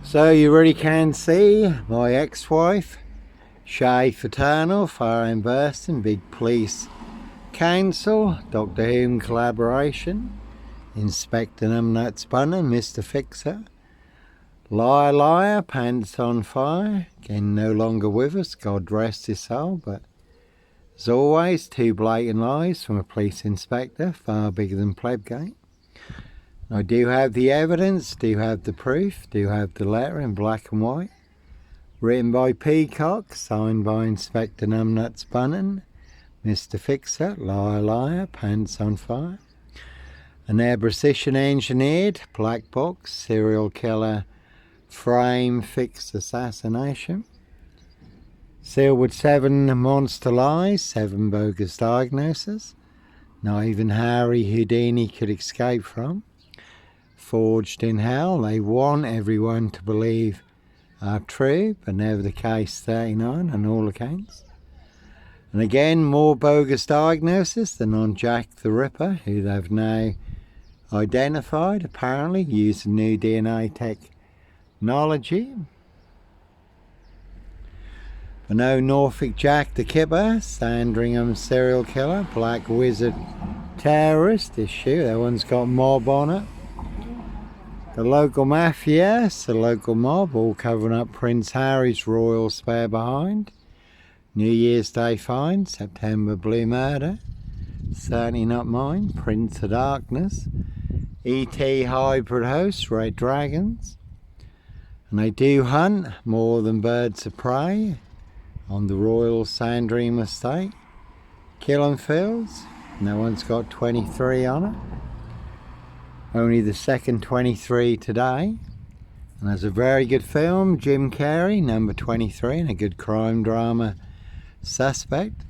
So you really can see my ex-wife, Shay Fraternal, Fire and Bursting, Big Police Council, Doctor Who collaboration, Inspector Numbnuts Bunning, Mr. Fixer, Liar Liar, Pants on Fire, again no longer with us, God rest his soul, but as always, two blatant lies from a police inspector, far bigger than Plebgate. I do have the evidence, do have the proof, do have the letter in black and white, written by Peacock, signed by Inspector Numbnuts Bunning, Mr. Fixer, Liar Liar, Pants on Fire. An air precision engineered black box serial killer frame fixed assassination. Sealed with 7 monster lies, 7 bogus diagnoses, not even Harry Houdini could escape from. Forged in hell, they want everyone to believe are true, but never the case 39 on all accounts. And again, more bogus diagnosis than on Jack the Ripper, who they've now identified, apparently, using new DNA technology. But no Norfolk Jack the Kipper, Sandringham serial killer, Black Wizard terrorist issue, that one's got mob on it. The local mafia, the local mob, all covering up Prince Harry's royal spare behind. New Year's Day find, September blue murder, certainly not mine. Prince of Darkness, E.T. hybrid host, red dragons. And they do hunt more than birds of prey on the royal Sandringham estate. Killing fields, no one's got 23 on it. Only the second 23 today. And there's a very good film, Jim Carrey, number 23, and a good crime drama suspect.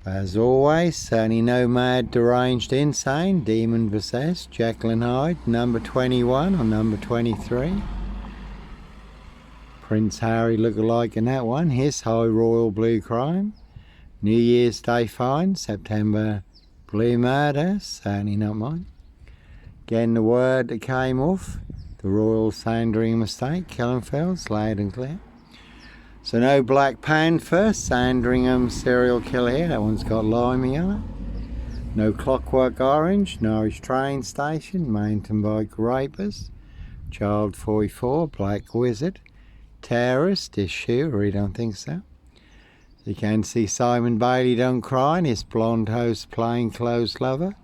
As always, certainly no mad, deranged, insane, demon possessed, Jekyll and Hyde, number 21 or number 23. Prince Harry look-alike in that one, his high royal blue crime. New Year's Day find, September blue murder, certainly not mine. Again, the word that came off, the Royal Sandringham estate, killing fields, loud and clear. So no Black Panther, Sandringham serial killer here, that one's got limey on it. No Clockwork Orange, Norwich train station, mountain bike rapist, Child 44, Black Wizard, terrorist issue, I really don't think so. You can see Simon Bailey don't cry, and his blonde host plainclothes lover.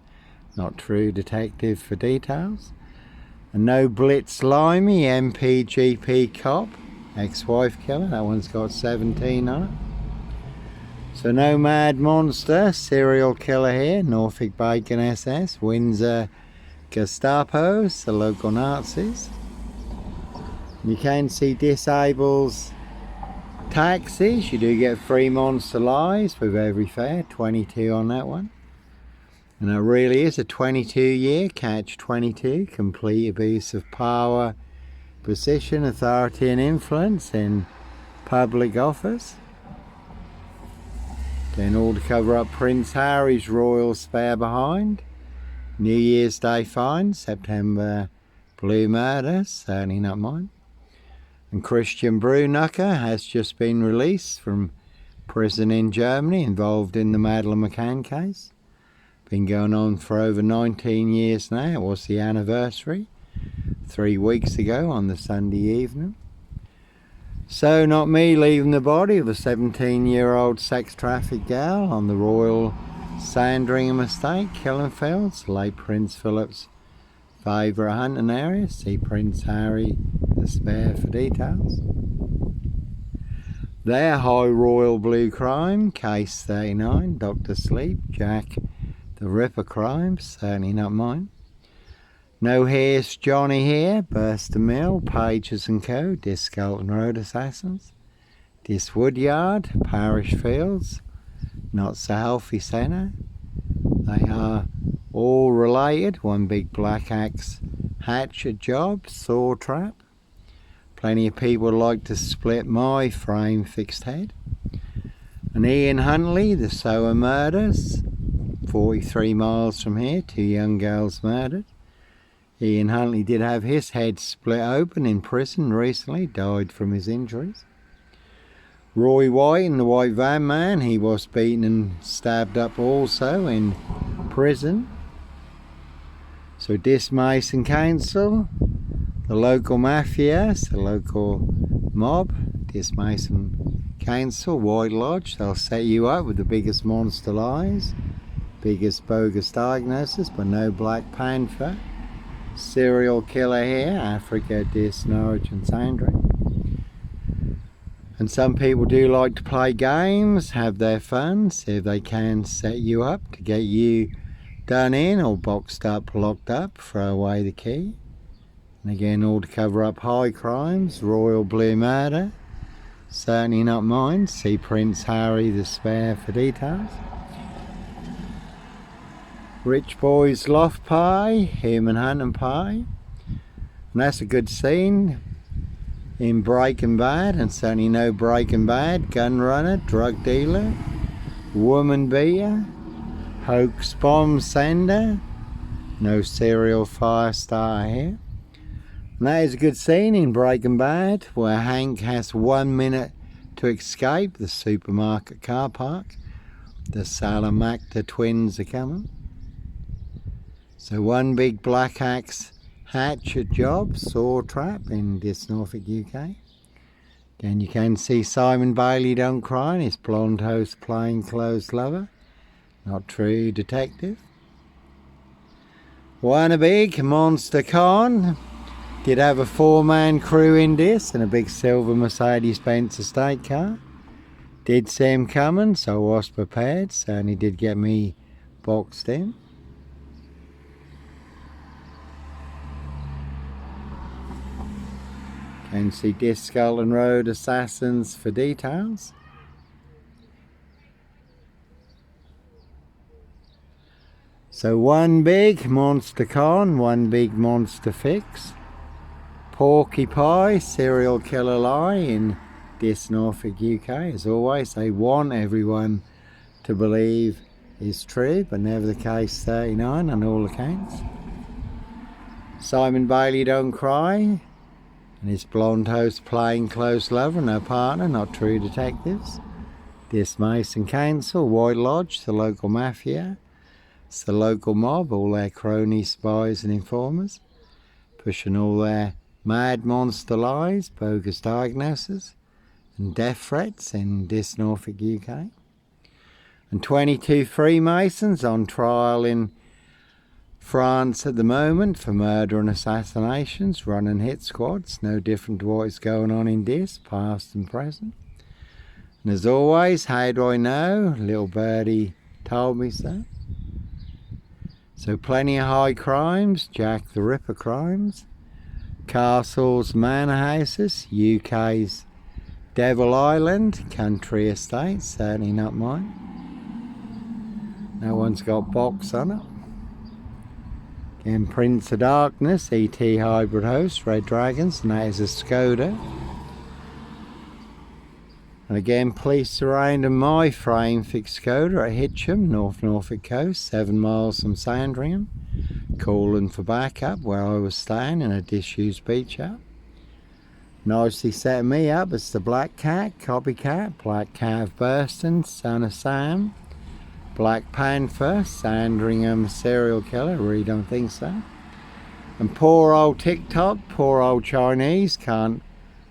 Not true detective for details. And no Blitz Limey, MPGP cop, ex-wife killer. That one's got 17 on it. So no Mad Monster, serial killer here. Norfolk Bacon SS, Windsor Gestapos, the local Nazis. You can see disables taxis, you do get 3 monster lies with every fare, 22 on that one. And it really is a 22-year catch 22, complete abuse of power, position, authority and influence in public office. Then all to cover up Prince Harry's royal spare behind. New Year's Day find, September blue murder, certainly not mine. And Christian Brunacher has just been released from prison in Germany, involved in the Madeleine McCann case. Been going on for over 19 years now. It was the anniversary 3 weeks ago on the Sunday evening. So not me leaving the body of a 17-year-old sex trafficked gal on the Royal Sandringham estate, killing fields, late Prince Philip's favourite hunting area. See Prince Harry the spare for details. Their high royal blue crime, case 39, Dr. Sleep, Jack the Ripper crime, certainly not mine. No Here's Johnny here, Burster Mill, Pages and Co, Discalton Road Assassins, Dis Woodyard, Parish Fields, Not So Healthy Centre. They are all related, one big black axe hatchet job, saw trap. Plenty of people like to split my frame fixed head. And Ian Huntley, the Sower murders, 43 miles from here, 2 young girls murdered. Ian Huntley did have his head split open in prison recently, died from his injuries. Roy White and the White Van Man, he was beaten and stabbed up also in prison. So Dis Mason Council, the local mafias, the local mob, Dis Mason Council, White Lodge, they'll set you up with the biggest monster lies, biggest bogus diagnosis, but no Black Panther. Serial killer here, Africa, Dis, Norwich and Sandringham. And some people do like to play games, have their fun, see if they can set you up to get you done in or boxed up, locked up, throw away the key. And again, all to cover up high crimes, royal blue murder, certainly not mine. See Prince Harry the Spare for details. Rich Boys Loft Pie, Human Hunting Pie. And that's a good scene in Breaking Bad, and certainly no Breaking Bad, gun runner, drug dealer, woman beater, hoax bomb sender, no serial fire starter here. And that is a good scene in Breaking Bad where Hank has 1 minute to escape the supermarket car park. The Salamanca twins are coming. So one big black axe hatchet job, saw trap in this Norfolk, UK. Again, you can see Simon Bailey Don't Cry and his blonde host plainclothes lover. Not true detective. One a big monster con. Did have a 4-man crew in this and a big silver Mercedes-Benz estate car. Did see him coming, so I was prepared. Certainly did get me boxed in. Can see Dis Scotland Road Assassins for details. So one big monster con, one big monster fix. Porky Pie, serial killer lie in Dis Norfolk, UK. As always, they want everyone to believe is true, but never the case 39 on all accounts. Simon Bailey Don't Cry. And his blonde host plainclothes lover, no partner, not true detectives. Dis Mason Council, White Lodge, the local mafia. It's the local mob, all their cronies, spies and informers. Pushing all their mad monster lies, bogus diagnoses and death threats in Dis Norfolk, UK. And 22 Freemasons on trial in France at the moment for murder and assassinations, running hit squads, no different to what is going on in Dis, past and present. And as always, how do I know? Little birdie told me so. So plenty of high crimes, Jack the Ripper crimes, castles, manor houses, UK's Devil Island, country estates, certainly not mine. No one's got box on it. Again, Prince of Darkness, ET Hybrid Host, Red Dragons, and that is a Skoda. And again, police surrounding my frame fixed Skoda at Hitcham, North Norfolk coast, 7 miles from Sandringham. Calling for backup where I was staying in a disused beach hut. Nicely setting me up as the Black Cat, copycat, Black Cat of Burston, son of Sam. Black Panther, Sandringham serial killer, really don't think so. And poor old TikTok, poor old Chinese can't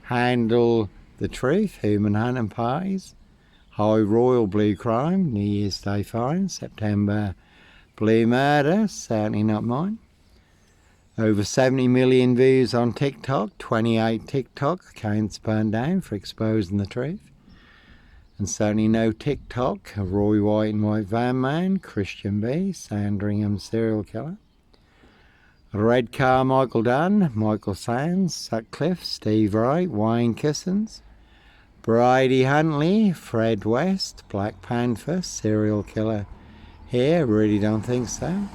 handle the truth. Human hunting parties, high royal blue crime, New Year's Day fine, September blue murder, certainly not mine. Over 70 million views on TikTok, 28 TikTok accounts burned down for exposing the truth. And certainly no TikTok, Roy White and White Van Man, Christian B, Sandringham serial killer. Red Car Michael Dunn, Michael Sands, Sutcliffe, Steve Wright, Wayne Kissons, Brady Huntley, Fred West, Black Panther, serial killer here, really don't think so.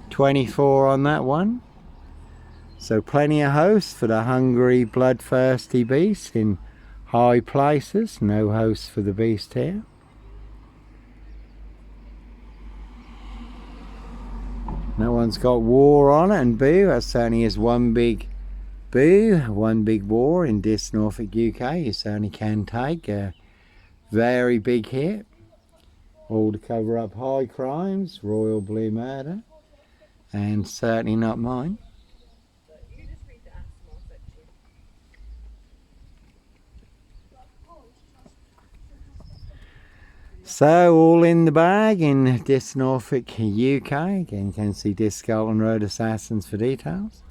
24 on that one. So plenty of hosts for the hungry, bloodthirsty beast in high places, no hosts for the beast here. That one's got war on it and boo. That certainly is one big boo, one big war in this Norfolk, UK. You certainly can take a very big hit. All to cover up high crimes, royal blue murder, and certainly not mine. So all in the bag in this Norfolk, UK. Again, you can see this Scotland Road Assassins for details.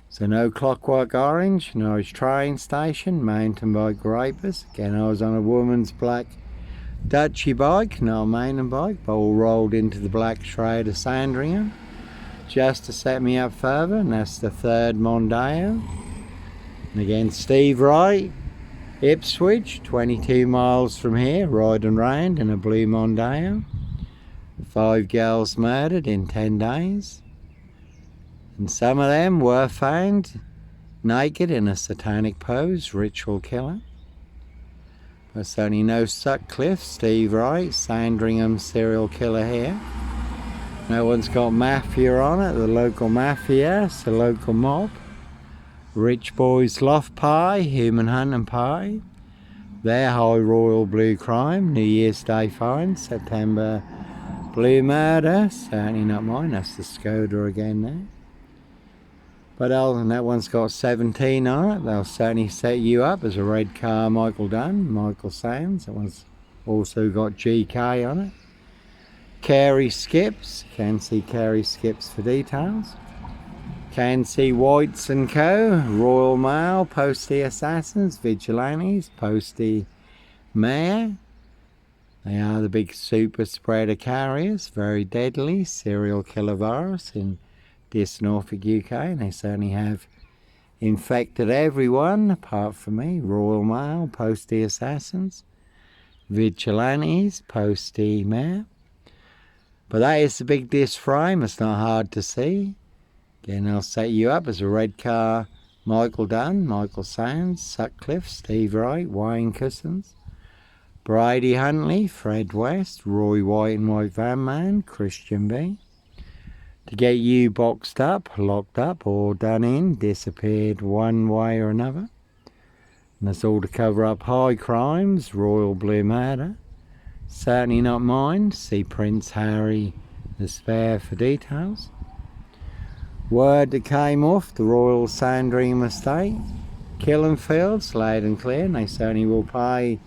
So no Clockwork Orange, Norwich train station, mountain bike rapist. Again, I was on a woman's black Dutchy bike, not a mountain bike, but all rolled into the black shroud of Sandringham just to set me up further, and that's the third Mondeo. And again, Steve Wright, Ipswich, 22 miles from here, riding round in a blue Mondeo. 5 girls murdered in 10 days. And some of them were found naked in a satanic pose, ritual killer. But certainly no Sutcliffe, Steve Wright, Sandringham serial killer here. No one's got mafia on it, the local mafia, it's the local mob. Rich boys loft pie, human hunting pie. Their high royal blue crime, New Year's Day fine, September blue murder, certainly not mine, that's the Skoda again there. But that one's got 17 on it. They'll certainly set you up as a red car Michael Dunn, Michael Sands. That one's also got GK on it. Carey Skips, can see Carey Skips for details. Can see Whites and Co, Royal Mail, Postie Assassins, Vigilantes, Postie Mayor. They are the big super spreader carriers, very deadly serial killer virus in this Norfolk, UK, and they certainly have infected everyone apart from me. Royal Mail, Postie Assassins, Vigilantes, Postie Mayor. But that is the big disc frame, it's not hard to see. Again, I'll set you up as a red car Michael Dunn, Michael Sands, Sutcliffe, Steve Wright, Wayne Cousins, Brady Huntley, Fred West, Roy White and White Van Man, Christian B. To get you boxed up, locked up, or done in, disappeared one way or another. And that's all to cover up high crimes, royal blue murder. Certainly not mine. See Prince Harry the Spare for details. Word that came off the Royal Sandringham estate. Killing fields, loud and clear, and they certainly will pay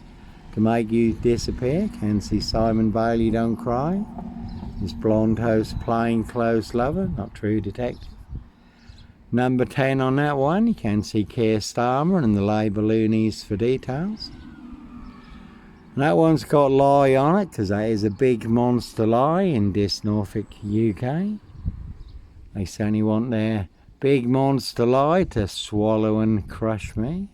to make you disappear. Can see Simon Bailey Don't Cry. This blonde host plainclothes lover, not true detective. Number 10 on that one, you can see Keir Starmer and the Labour loonies for details. And that one's got lie on it, because that is a big monster lie in this Norfolk, UK. They certainly want their big monster lie to swallow and crush me.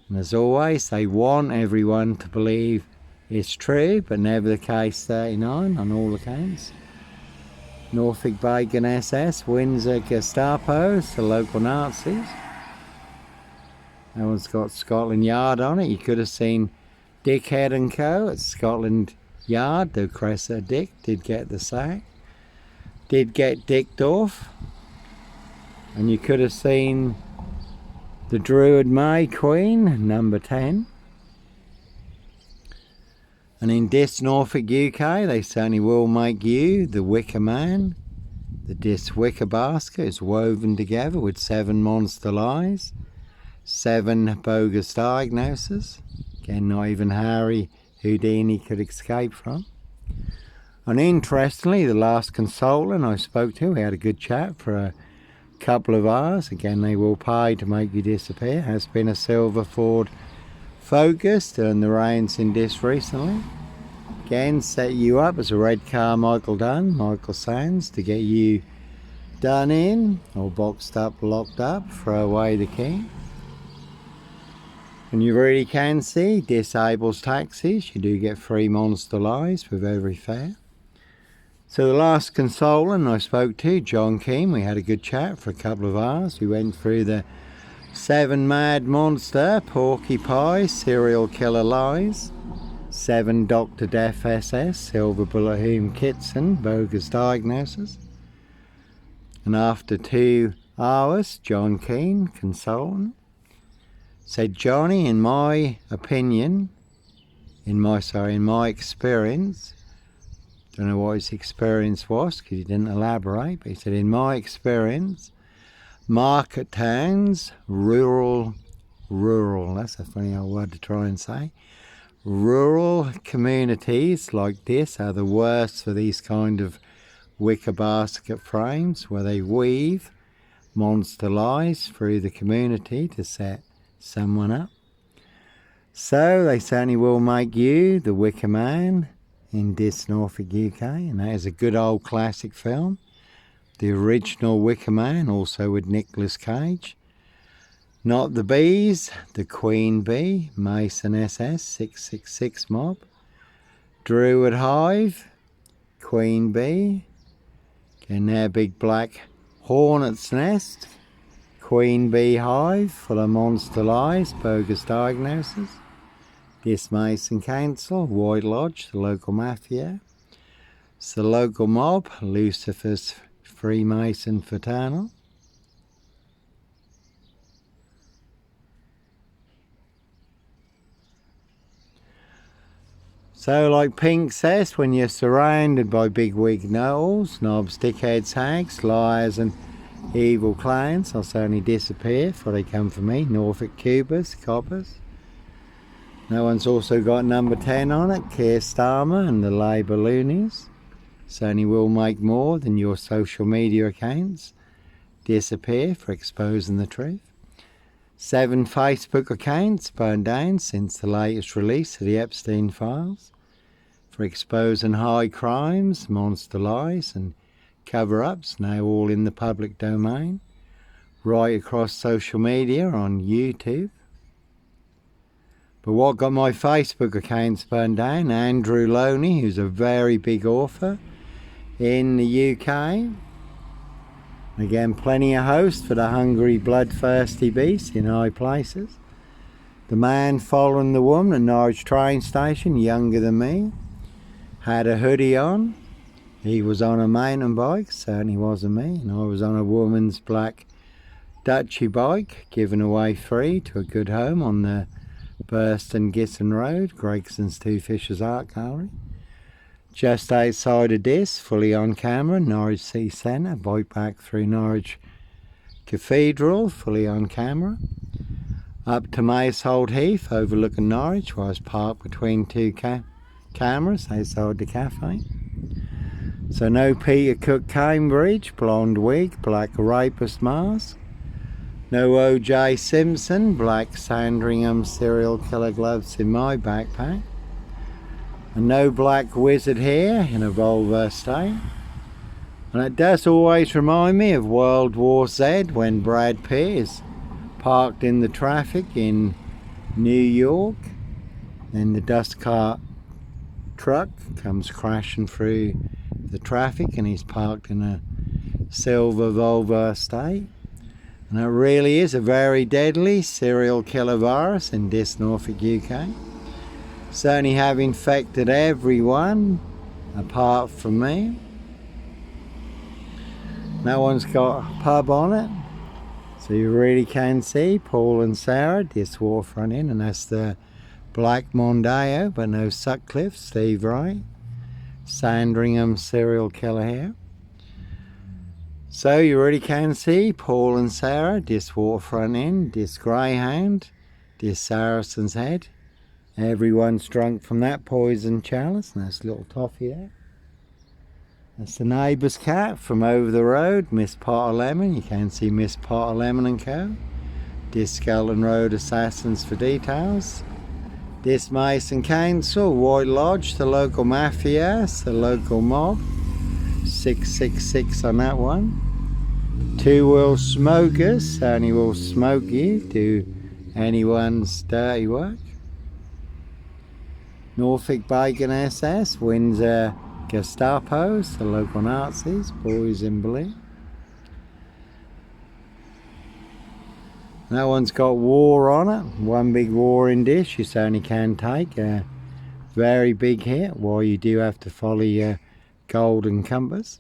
And as always, they want everyone to believe it's true, but never the case 39 on all accounts. Norfolk Bacon SS, Windsor Gestapos, the local Nazis. That one's got Scotland Yard on it. You could have seen Dickhead and Co. at Scotland Yard. The Cressor Dick did get the sack. Did get dicked off. And you could have seen the Druid May Queen, number 10. And in this Norfolk, UK, they certainly will make you the Wicker Man. The Dis Wicker basket is woven together with 7 monster lies, 7 bogus diagnoses. Again, not even Harry Houdini could escape from. And interestingly, the last consultant I spoke to, we had a good chat for a couple of hours. Again, they will pay to make you disappear. Has been a silver Ford Focus, turned the reins in this recently. Again, set you up as a red car Michael Dunn, Michael Sands, to get you done in, or boxed up, locked up, throw away the key. And you really can see, disables taxis, you do get 3 monster lies with every fare. So the last consultant I spoke to, John Keane, we had a good chat for a couple of hours. We went through the 7 mad monster, porcupine, serial killer lies. 7 Dr. Death SS, Silver Bullet Hume Kitson, bogus diagnosis. And after 2 hours, John Keane, consultant, said, Johnny, in my opinion, in my experience, don't know what his experience was because he didn't elaborate, but he said, in my experience, market towns, rural, that's a funny old word to try and say, rural communities like this are the worst for these kind of wicker basket frames where they weave monster lies through the community to set someone up. So they certainly will make you the Wicker Man in this Norfolk, UK, and that is a good old classic film. The original Wicker Man, also with Nicolas Cage. Not the Bees, the Queen Bee, Mason SS 666 Mob, Druid Hive, Queen Bee, and their big black hornet's nest, Queen Bee Hive full of monster lies, bogus diagnosis, this Mason Council, White Lodge, the local mafia, it's the local mob, Lucifer's Freemason Fraternal. So like Pink says, when you're surrounded by big wig knowles, knobs, dickheads, hags, liars and evil clowns, I'll certainly disappear before they come for me. Norfolk Cubers, coppers. No one's also got number 10 on it, Keir Starmer and the Labour loonies. Certainly will make more than your social media accounts disappear for exposing the truth. 7 Facebook accounts burned down since the latest release of the Epstein files for exposing high crimes, monster lies and cover-ups, now all in the public domain, right across social media on YouTube. But what got my Facebook accounts burned down, Andrew Loney, who's a very big author in the UK. Again, plenty of hosts for the hungry, bloodthirsty beast in high places. The man following the woman at Norwich train station, younger than me, had a hoodie on. He was on a mountain bike, certainly wasn't me, and I was on a woman's black Dutchy bike, given away free to a good home on the Burston Gisson Road, Gregson's Two Fishers Art Gallery. Just outside of this, fully on camera, Norwich City Centre, bike back through Norwich Cathedral, fully on camera. Up to Macehold Heath, overlooking Norwich, where I was parked between 2 cameras outside the cafe. So no Peter Cook Cambridge, blonde wig, black rapist mask. No O.J. Simpson, black Sandringham serial killer gloves in my backpack. And no black wizard here in a Volvo state. And it does always remind me of World War Z when Brad Pitt is parked in the traffic in New York. Then the dust cart truck comes crashing through the traffic and he's parked in a silver Volvo estate. And it really is a very deadly serial killer virus in this Norfolk, UK. Certainly have infected everyone apart from me. No one's got a pub on it, so you really can see Paul and Sarah, this waterfront inn, and that's the Black Mondeo, but no Sutcliffe, Steve Wright, Sandringham serial killer here. So you really can see Paul and Sarah, this waterfront inn, this greyhound, this Saracen's Head. Everyone's drunk from that poison chalice. Nice little toffee there. That's the neighbour's cat from over the road, Miss Potter Lemon. You can see Miss Potter Lemon and Co. This Skeleton Road Assassins for details. This Mason Council, White Lodge, the local mafia, the local mob. 666 on that one. 2 will smokers, only will smoke you, do anyone's dirty work. Norfolk Bacon SS, Windsor Gestapos, the local Nazis, boys in blue. That one's got war on it, one big warring dish, you certainly can take a very big hit, while you do have to follow your golden compass.